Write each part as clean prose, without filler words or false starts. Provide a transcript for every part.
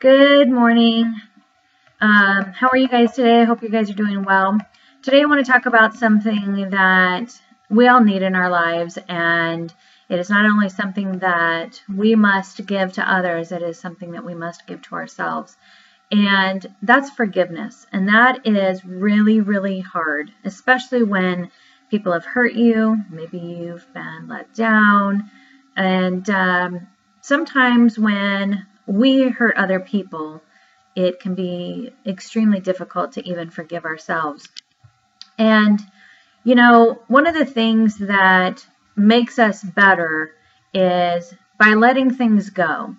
Good morning. How are you guys today? I hope you guys are doing well. Today I want to talk about something that we all need in our lives, and it is not only something that we must give to others, it is something that we must give to ourselves. And that's forgiveness. And that is really, really hard, especially when people have hurt you. Maybe you've been let down. And sometimes when we hurt other people, it can be extremely difficult to even forgive ourselves. And, one of the things that makes us better is by letting things go.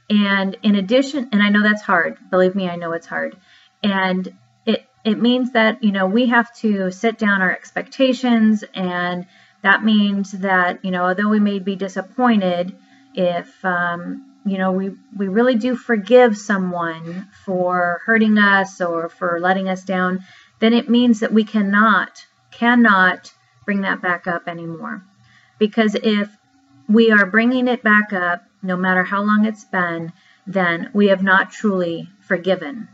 And in addition, and I know that's hard, believe me, I know it's hard. And it means that, we have to set down our expectations, and that means that, although we may be disappointed, if, we really do forgive someone for hurting us or for letting us down, then it means that we cannot bring that back up anymore. Because if we are bringing it back up, no matter how long it's been, then we have not truly forgiven.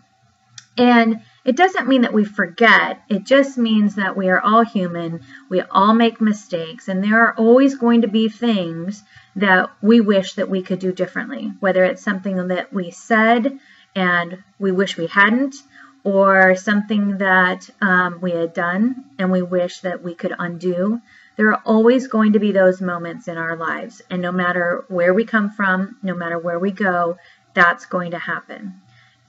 And it doesn't mean that we forget. It just means that we are all human. We all make mistakes, and there are always going to be things that we wish that we could do differently, whether it's something that we said and we wish we hadn't, or something that we had done and we wish that we could undo. There are always going to be those moments in our lives, and no matter where we come from, no matter where we go, that's going to happen.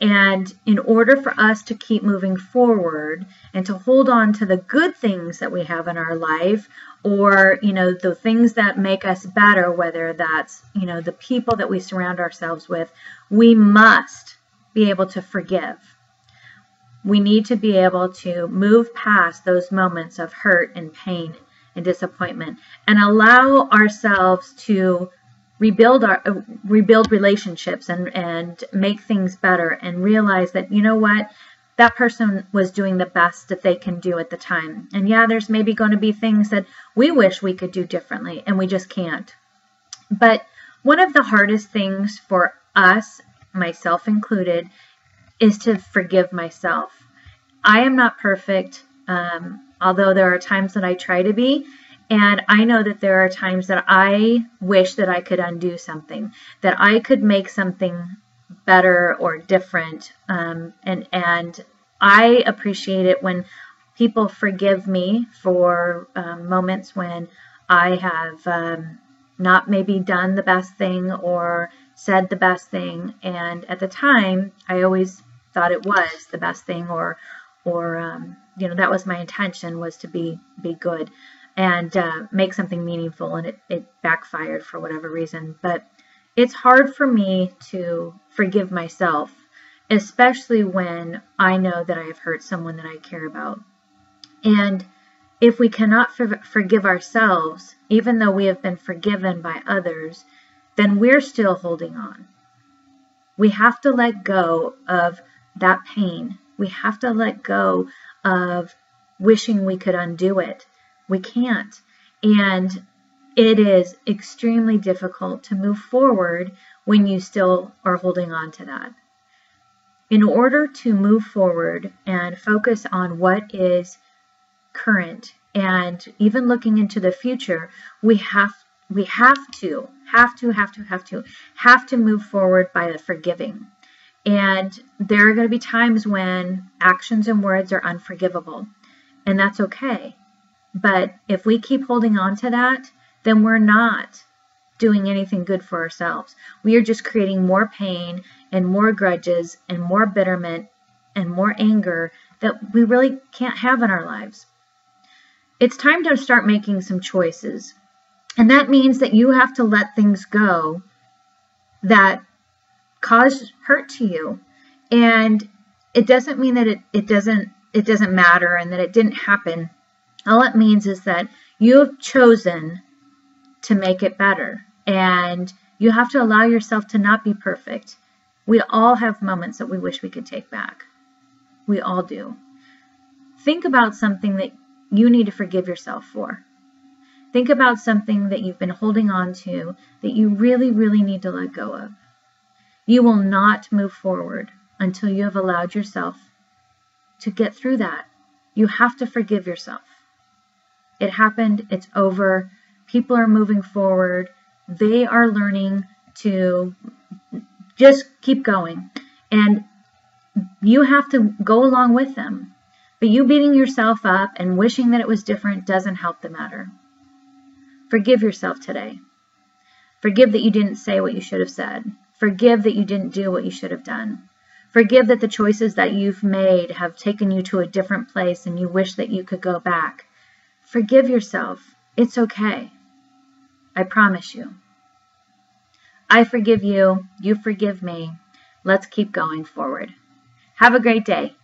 And in order for us to keep moving forward and to hold on to the good things that we have in our life, or, the things that make us better, whether that's, the people that we surround ourselves with, we must be able to forgive. We need to be able to move past those moments of hurt and pain and disappointment and allow ourselves to rebuild relationships and make things better, and realize that, that person was doing the best that they can do at the time. And yeah, there's maybe going to be things that we wish we could do differently, and we just can't. But one of the hardest things for us, myself included, is to forgive myself. I am not perfect, although there are times that I try to be. And I know that there are times that I wish that I could undo something, that I could make something better or different. And I appreciate it when people forgive me for moments when I have not maybe done the best thing or said the best thing. And at the time, I always thought it was the best thing, or that was my intention, was to be good and make something meaningful, and it backfired for whatever reason. But it's hard for me to forgive myself, especially when I know that I have hurt someone that I care about. And if we cannot forgive ourselves, even though we have been forgiven by others, then we're still holding on. We have to let go of that pain. We have to let go of wishing we could undo it. We can't. And it is extremely difficult to move forward when you still are holding on to that. In order to move forward and focus on what is current and even looking into the future, we have to move forward by the forgiving. And there are going to be times when actions and words are unforgivable, and that's okay. But if we keep holding on to that, then we're not doing anything good for ourselves. We are just creating more pain and more grudges and more bitterment and more anger that we really can't have in our lives. It's time to start making some choices. And that means that you have to let things go that cause hurt to you. And it doesn't mean that it doesn't matter and that it didn't happen. All it means is that you have chosen to make it better, and you have to allow yourself to not be perfect. We all have moments that we wish we could take back. We all do. Think about something that you need to forgive yourself for. Think about something that you've been holding on to that you really, really need to let go of. You will not move forward until you have allowed yourself to get through that. You have to forgive yourself. It happened. It's over. People are moving forward. They are learning to just keep going. And you have to go along with them. But you beating yourself up and wishing that it was different doesn't help the matter. Forgive yourself today. Forgive that you didn't say what you should have said. Forgive that you didn't do what you should have done. Forgive that the choices that you've made have taken you to a different place and you wish that you could go back. Forgive yourself. It's okay. I promise you. I forgive you. You forgive me. Let's keep going forward. Have a great day.